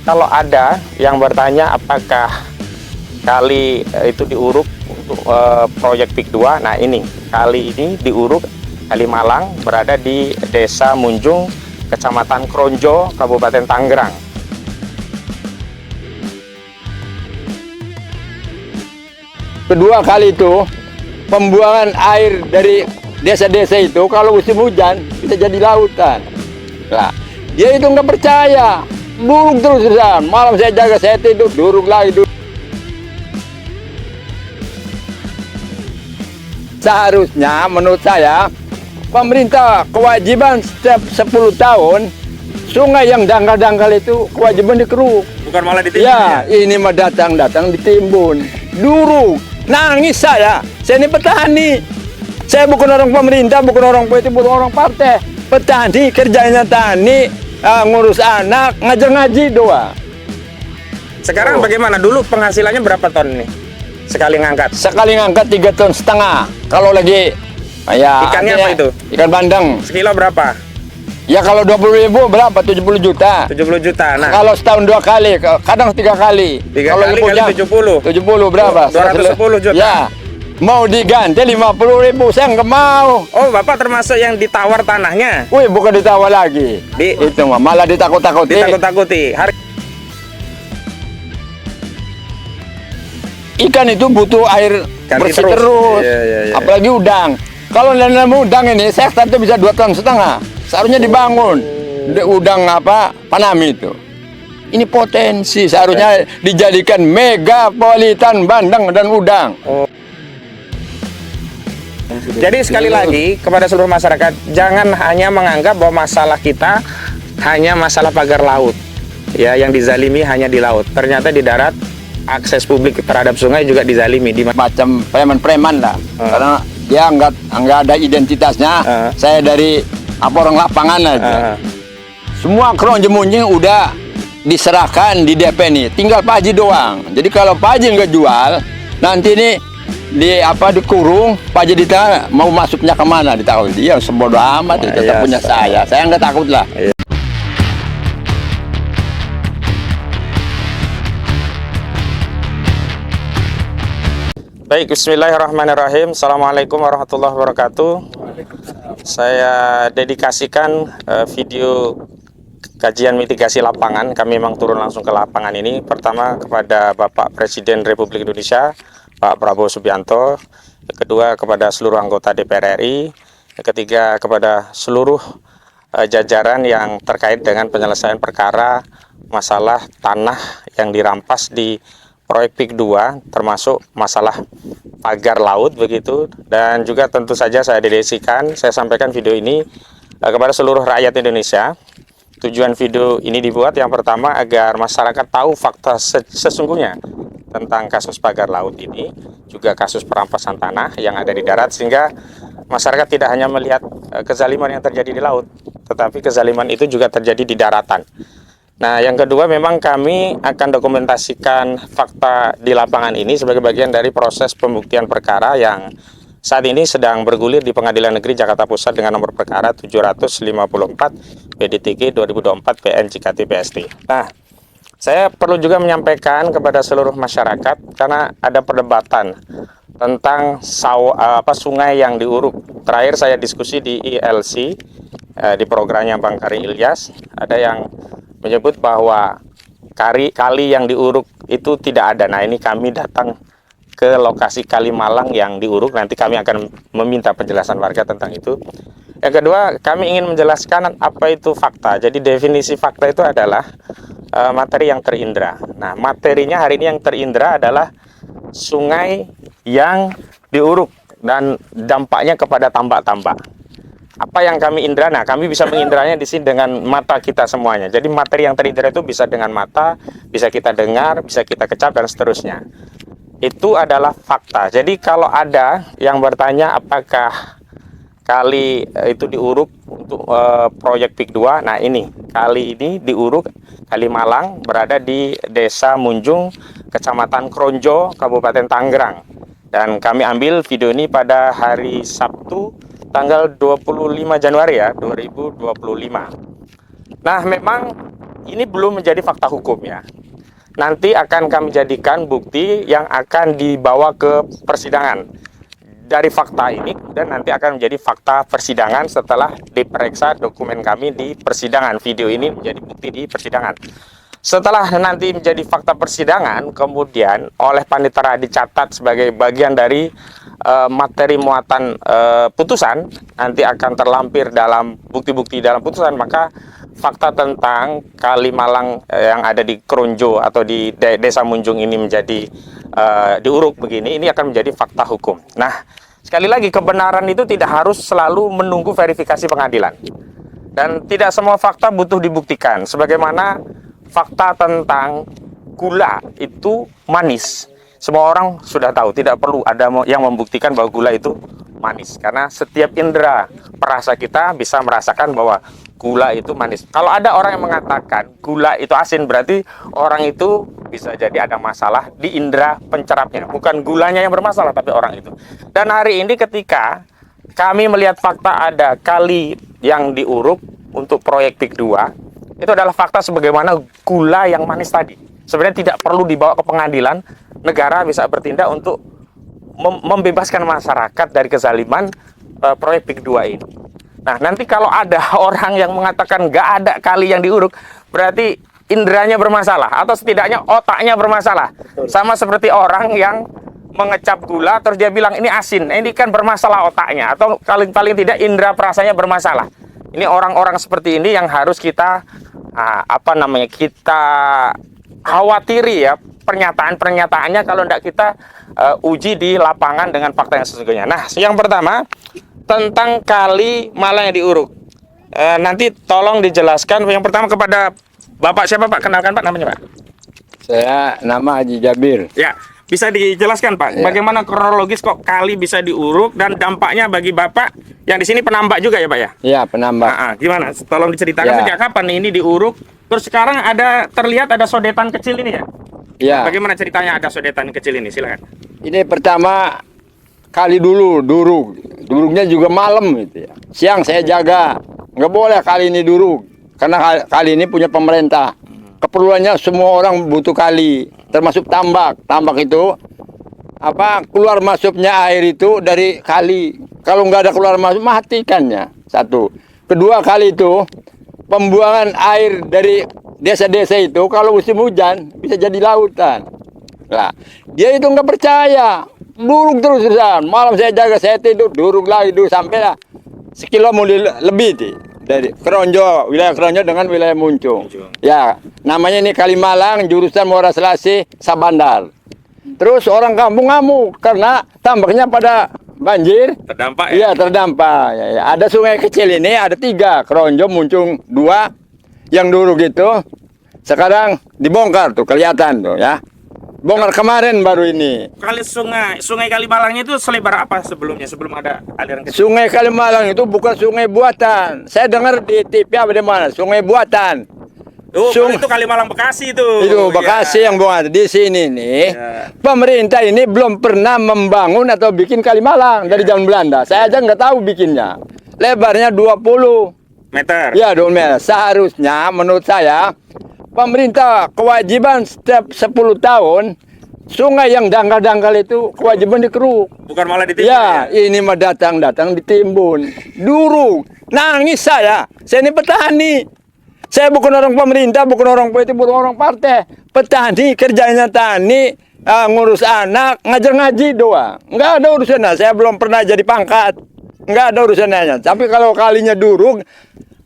kalau ada yang bertanya apakah kali itu diuruk untuk proyek PIK 2, nah ini kali ini diuruk Kali Malang, berada di Desa Munjung, Kecamatan Kronjo, Kabupaten Tangerang. Kedua kali itu pembuangan air dari desa-desa itu kalau musim hujan bisa jadi lautan. Nah, dia itu nggak percaya, duruk terus-terusan. Malam saya jaga, saya tidur, duruk lagi. Seharusnya menurut saya pemerintah kewajiban setiap 10 tahun sungai yang dangkal-dangkal itu kewajiban dikeruk. Bukan malah ditimbun Ya, ini mah datang-datang ditimbun. Duruk, nangis saya ini petani. Saya bukan orang pemerintah, bukan orang politik, bukan orang partai. Petani, kerjanya tani, ngurus anak, ngajar ngaji doang. Sekarang bagaimana? Dulu penghasilannya berapa ton nih? Sekali ngangkat? Sekali ngangkat 3,5 ton. Kalau lagi ya ikannya apa itu? Ikan bandeng. Sekilo berapa? Ya kalau 20.000 berapa? 70 juta. 70 juta. Nah, kalau setahun 2 kali, kadang 3 kali. 3 kalau kali kali 70. 70 berapa? 210 juta. Ya. Mau diganti 50.000, saya nggak mau. Oh, Bapak termasuk yang ditawar tanahnya? Wih, bukan ditawar lagi. Itu mah malah ditakut-takuti. Ditakut-takuti. Ikan itu butuh air Ganti bersih terus. Iya. Apalagi udang. Kalau nanam udang ini, saya itu bisa 2,5 ton. Seharusnya dibangun. Udang apa? Panami itu. Ini potensi, seharusnya dijadikan megapolitan bandeng dan udang. Jadi sekali lagi kepada seluruh masyarakat, jangan hanya menganggap bahwa masalah kita hanya masalah pagar laut. Ya, yang dizalimi hanya di laut. Ternyata di darat akses publik terhadap sungai juga dizalimi di macam preman-preman lah. Karena dia nggak ada identitasnya. Saya dari orang lapangan aja. Semua Kronjo Munjing udah diserahkan di DP nih, tinggal Pak Haji doang. Jadi kalau Pak Haji nggak jual, nanti nih dikurung, Pak Haji ditanya mau masuknya kemana, ditahu dia sebodoh amat, tetap punya saya nggak takut lah. Baik, bismillahirrahmanirrahim. Assalamualaikum warahmatullahi wabarakatuh. Saya dedikasikan video kajian mitigasi lapangan. Kami memang turun langsung ke lapangan ini. Pertama kepada Bapak Presiden Republik Indonesia, Pak Prabowo Subianto. Yang kedua kepada seluruh anggota DPR RI. Yang ketiga kepada seluruh jajaran yang terkait dengan penyelesaian perkara masalah tanah yang dirampas di proyek PIK 2, termasuk masalah pagar laut begitu. Dan juga tentu saja saya sampaikan video ini kepada seluruh rakyat Indonesia. Tujuan video ini dibuat yang pertama agar masyarakat tahu fakta sesungguhnya tentang kasus pagar laut ini, juga kasus perampasan tanah yang ada di darat, sehingga masyarakat tidak hanya melihat kezaliman yang terjadi di laut, tetapi kezaliman itu juga terjadi di daratan. Nah, yang kedua memang kami akan dokumentasikan fakta di lapangan ini sebagai bagian dari proses pembuktian perkara yang saat ini sedang bergulir di Pengadilan Negeri Jakarta Pusat dengan nomor perkara 754 PDTG 2024 PN JKT PST. Nah, saya perlu juga menyampaikan kepada seluruh masyarakat karena ada perdebatan tentang sungai yang diuruk. Terakhir saya diskusi di ILC di programnya Bang Kari Ilyas, ada yang menyebut bahwa kali yang diuruk itu tidak ada. Nah, ini kami datang ke lokasi Kali Malang yang diuruk. Nanti kami akan meminta penjelasan warga tentang itu. Yang kedua, kami ingin menjelaskan apa itu fakta. Jadi definisi fakta itu adalah materi yang terindra. Nah, materinya hari ini yang terindra adalah sungai yang diuruk dan dampaknya kepada tambak-tambak. Apa yang kami indra? Nah, kami bisa mengindranya di sini dengan mata kita semuanya. Jadi materi yang terindra itu bisa dengan mata, bisa kita dengar, bisa kita kecap, dan seterusnya. Itu adalah fakta. Jadi kalau ada yang bertanya apakah kali itu diuruk untuk proyek PIK 2, nah ini kali ini diuruk Kali Malang, berada di Desa Munjung, Kecamatan Kronjo, Kabupaten Tangerang. Dan kami ambil video ini pada hari Sabtu tanggal 25 Januari ya 2025. Nah, memang ini belum menjadi fakta hukum ya. Nanti akan kami jadikan bukti yang akan dibawa ke persidangan. Dari fakta ini dan nanti akan menjadi fakta persidangan setelah diperiksa dokumen kami di persidangan. Video ini menjadi bukti di persidangan. Setelah nanti menjadi fakta persidangan, kemudian oleh panitera dicatat sebagai bagian dari materi muatan putusan, nanti akan terlampir dalam bukti-bukti dalam putusan, maka fakta tentang Kali Malang yang ada di Kronjo atau di Desa Munjung ini menjadi diuruk begini, ini akan menjadi fakta hukum. Nah, sekali lagi kebenaran itu tidak harus selalu menunggu verifikasi pengadilan. Dan tidak semua fakta butuh dibuktikan. Sebagaimana fakta tentang gula itu manis. Semua orang sudah tahu, tidak perlu ada yang membuktikan bahwa gula itu manis. Karena setiap indera perasa kita bisa merasakan bahwa gula itu manis. Kalau ada orang yang mengatakan gula itu asin, berarti orang itu bisa jadi ada masalah di indera pencerapnya. Bukan gulanya yang bermasalah, tapi orang itu. Dan hari ini ketika kami melihat fakta ada kali yang diuruk untuk proyek PIK 2, itu adalah fakta sebagaimana gula yang manis tadi. Sebenarnya tidak perlu dibawa ke pengadilan, negara bisa bertindak untuk membebaskan masyarakat dari kezaliman proyek PIK 2 ini. Nah, nanti kalau ada orang yang mengatakan nggak ada kali yang diuruk, berarti inderanya bermasalah, atau setidaknya otaknya bermasalah. Sama seperti orang yang mengecap gula, terus dia bilang ini asin, ini kan bermasalah otaknya, atau paling tidak indera perasanya bermasalah. Ini orang-orang seperti ini yang harus kita, kita khawatiri ya, pernyataan-pernyataannya kalau tidak kita uji di lapangan dengan fakta yang sesungguhnya. Nah, yang pertama, tentang Kali Malang yang diuruk. Nanti tolong dijelaskan yang pertama kepada Bapak siapa Pak? Kenalkan Pak namanya Pak. Saya nama Haji Jabir. Ya, bisa dijelaskan Pak, bagaimana kronologis kok kali bisa diuruk dan dampaknya bagi Bapak yang di sini penambak juga ya Pak ya? Iya, penambak. Gimana? Tolong diceritakan sejak kapan ini diuruk? Terus sekarang terlihat ada sodetan kecil ini ya? Iya. Bagaimana ceritanya ada sodetan kecil ini? Silakan. Ini pertama kali dulu duruknya juga malam gitu ya. Siang saya jaga, nggak boleh kali ini duruk karena kali ini punya pemerintah. Keperluannya semua orang butuh kali, termasuk tambak. Tambak itu keluar masuknya air itu dari kali. Kalau nggak ada keluar masuk matikannya. Satu. Kedua, kali itu pembuangan air dari desa-desa itu kalau musim hujan bisa jadi lautan. Nah, dia itu nggak percaya. Duruk terus-terusan. Malam saya jaga, saya tidur, duruk lagi, sampai lah sekilo lebih dari Kronjo, wilayah Kronjo dengan wilayah Munjung. Ya, namanya ini Kali Malang, jurusan Muara Selasi, Sabandar. Terus orang kampung ngamuk karena tambaknya pada banjir. Terdampak ya? Iya, terdampak. Ya. Ada sungai kecil ini, ada 3, Kronjo, Munjung 2, yang duruk itu. Sekarang dibongkar tuh, kelihatan tuh ya. Bongkar kemarin baru ini. Kali sungai Kali Malangnya itu selebar apa sebelumnya, sebelum ada aliran kecil? Sungai Kali Malang itu bukan sungai buatan. Saya dengar di TV apa di mana? Sungai buatan. Itu Kali Malang Bekasi itu. Itu Bekasi yang buat di sini nih. Pemerintah ini belum pernah membangun atau bikin Kali Malang dari zaman Belanda. Saya aja nggak tahu bikinnya. Lebarnya 20 meter. Ya, 20 meter. Seharusnya menurut saya pemerintah kewajiban setiap 10 tahun sungai yang dangkal-dangkal itu kewajiban dikeruk. Bukan malah ditimbun. Ya, ini mah datang ditimbun. Duruk. Nangis saya. Saya ini petani. Saya bukan orang pemerintah, bukan orang politik, bukan orang partai. Petani, kerjanya tani, ngurus anak, ngajar ngaji doang. Nggak ada urusannya. Saya belum pernah jadi pangkat. Nggak ada urusannya. Tapi kalau kalinya duruk,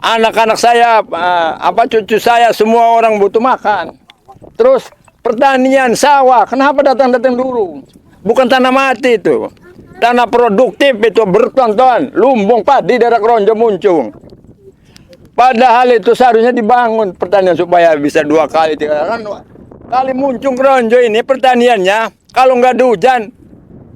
anak-anak saya, cucu saya, semua orang butuh makan. Terus pertanian, sawah, kenapa datang dulu? Bukan tanah mati itu. Tanah produktif itu bertonton, lumbung padi daerah Kronjo Munjung. Padahal itu seharusnya dibangun pertanian supaya bisa 2 kali, 3 kali. Kali Munjung Kronjo ini pertaniannya, kalau nggak ada hujan,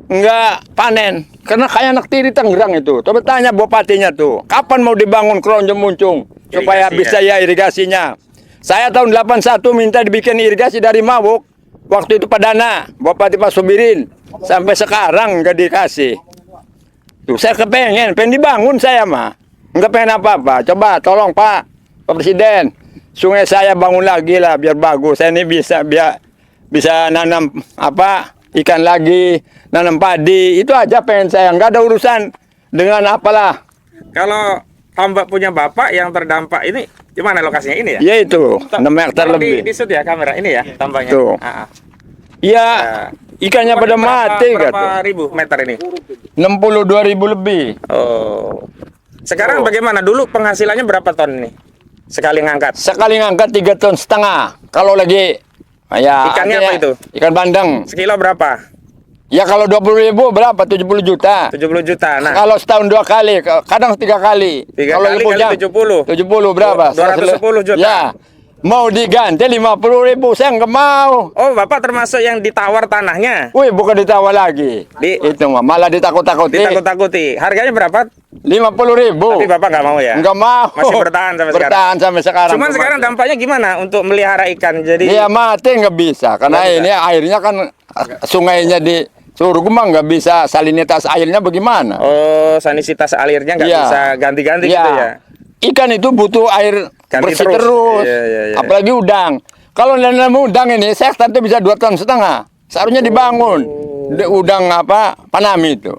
nggak panen. Karena kayak anak tiri Tangerang itu. Coba tanya bupatinya tuh, kapan mau dibangun Kronjo Munjung supaya bisa irigasinya. Saya tahun 81 minta dibikin irigasi dari Mawuk. Waktu itu Padana, Bupati Pak Subirin. Sampai sekarang nggak dikasih. Tuh, saya pengen dibangun saya mah. Nggak pengen apa-apa. Coba tolong Pak Presiden. sungai saya bangun lagi lah biar bagus. Saya ini bisa nanam apa ikan lagi, nanam padi. Itu aja pengen saya. Nggak ada urusan dengan apalah. Kalau tambak punya Bapak yang terdampak ini gimana lokasinya ini ya? Ya itu 6 hektar lebih. Di shoot ya kamera ini ya tambaknya. Tuh. Ya ikannya pada mati berapa gitu. ribu meter ini? 62.000 lebih. Oh. Sekarang bagaimana? Dulu penghasilannya berapa ton ini? Sekali ngangkat. Sekali ngangkat 3,5 ton. Kalau lagi ya Ikannya apa itu? Ikan bandeng. Sekilo berapa? Ya kalau 20.000 berapa? 70 juta. 70 juta. Nah, Kalau setahun 2 kali, kadang 3 kali. 3 kalau kali punya, kali 70. 70 berapa? 210 juta. Ya. Mau diganti 50.000, saya nggak mau. Oh, Bapak termasuk yang ditawar tanahnya? Wih, bukan ditawar lagi. Itu mah malah ditakut-takuti. Ditakut-takuti. Harganya berapa? 50.000. Tapi Bapak nggak mau ya? Nggak mau. Masih bertahan sampai sekarang? Bertahan sampai sekarang. Cuman sekarang dampaknya gimana untuk melihara ikan? Jadi Iya mati nggak bisa. Karena Nggak bisa. ini airnya kan sungainya di Suruh mah nggak bisa salinitas airnya bagaimana? Oh, sanititas alirnya nggak Iya. bisa ganti-ganti Iya. gitu ya? Ikan itu butuh air Ganti bersih terus. terus. Iya. Apalagi udang. Kalau nanam udang ini, sehektar itu bisa 2,5 ton. Seharusnya dibangun. Udang apa? Panami itu.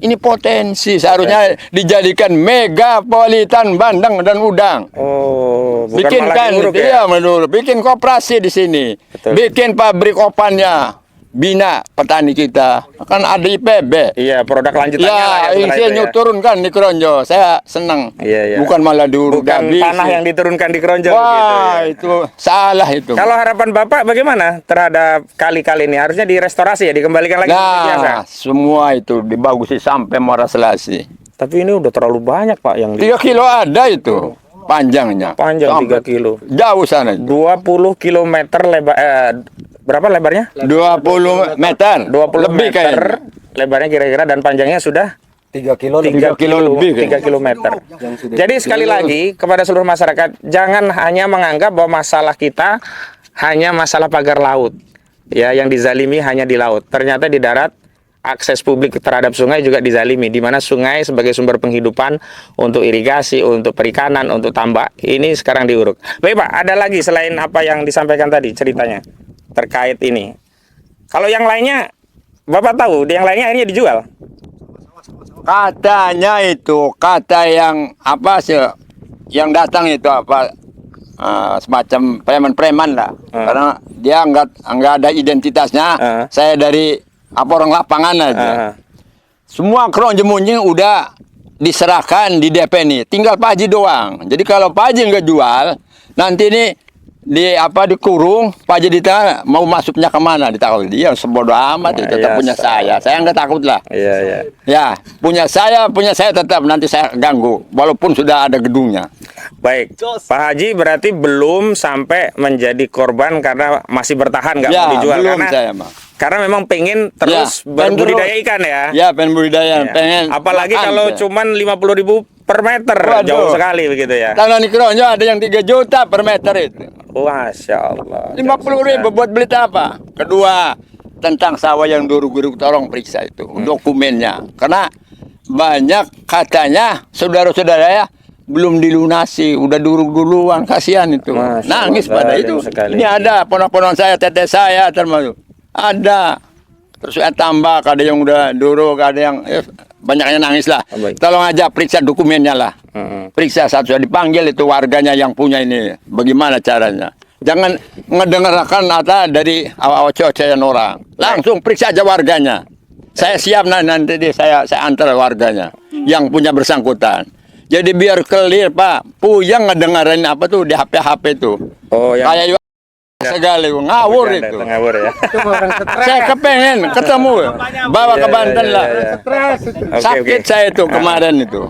Ini potensi. Seharusnya dijadikan megapolitan bandeng dan udang. Oh, bukan Bikin malah kan, diuruk ya? iya menurut. Bikin koperasi di sini. Betul. Bikin pabrik opannya. Bina petani kita. Kan ada IPB. Iya, produk lanjutannya lah Ya, ya setelah itu insinyur ya. turunkan di Kronjo. Saya senang. Iya. Bukan malah diuruk. Bukan habis. tanah yang diturunkan di Kronjo Wah, gitu ya. itu salah itu. Kalau harapan Bapak bagaimana terhadap kali-kali ini? Harusnya direstorasi ya, dikembalikan lagi seperti biasa. Nah, semua itu dibagusi sampai Muara Selasi. Tapi ini udah terlalu banyak Pak yang 3 kilo ada itu panjangnya. panjang Sampai 3 kilo. Jauh sana. 20 km lebar berapa lebarnya? 20 meter. 20 lebih meter kayaknya. lebarnya kira-kira dan panjangnya sudah 3 kilo 3 kilo lebih 3 kayaknya. kilometer. Jadi sekali lagi kepada seluruh masyarakat, jangan hanya menganggap bahwa masalah kita hanya masalah pagar laut. Ya, yang dizalimi hanya di laut. Ternyata di darat akses publik terhadap sungai juga dizalimi, di mana sungai sebagai sumber penghidupan untuk irigasi, untuk perikanan, untuk tambak, ini sekarang diuruk. Baik Pak, ada lagi selain apa yang disampaikan tadi ceritanya terkait ini. Kalau yang lainnya, Bapak tahu, yang lainnya akhirnya dijual. Katanya itu, kata yang apa sih, yang datang itu apa, semacam preman-preman lah. Karena dia nggak ada identitasnya. Saya dari apa orang lapangan aja. Semua kron jemunying udah diserahkan di DP nih. Tinggal Pak Haji doang. Jadi kalau Pak Haji nggak jual, nanti ini dikurung, Pak Haji ditanya mau masuknya kemana, ditakut dia sebodoh amat, tetap Iya, punya saya nggak takut lah. Iya. Ya, punya saya tetap, nanti saya ganggu walaupun sudah ada gedungnya. Baik, Pak Haji berarti belum sampai menjadi korban karena masih bertahan nggak Ya, mau dijual belum karena saya, Bang. karena memang pengen terus pengen berbudidaya terus. ikan ya. Ya, pengen budidaya, Ya. pengen. Apalagi makan, kalau ya. cuman 50.000 per meter, Waduh. jauh sekali begitu ya. Tanah di Kronjo ada yang 3 juta per meter itu. Masya Allah. 50.000 buat beli apa? Kedua, tentang sawah yang duruk-duruk, tolong periksa itu dokumennya. Karena banyak katanya saudara-saudara ya belum dilunasi, udah duruk duluan, kasihan itu. Masya Nangis Allah, pada zalim itu. sekali. Ini ada ponak-ponak saya, teteh saya termasuk. Ada. Terus saya tambah, ada yang udah duruk, ada yang banyaknya nangis lah. Oh, baik. Tolong aja periksa dokumennya lah. Periksa satu, dipanggil itu warganya yang punya ini. Bagaimana caranya? Jangan ngedengarkan dari awal-awal orang. Langsung periksa aja warganya. Saya siap nanti saya antar warganya yang punya bersangkutan. Jadi biar clear Pak, puyang ngedengerin apa tuh di HP itu. Oh, yang Kayak segala ngawur itu. ngawur ya. Saya kepengen ketemu, bawa ke Banten lah. Oke, Sakit oke. saya itu kemarin itu.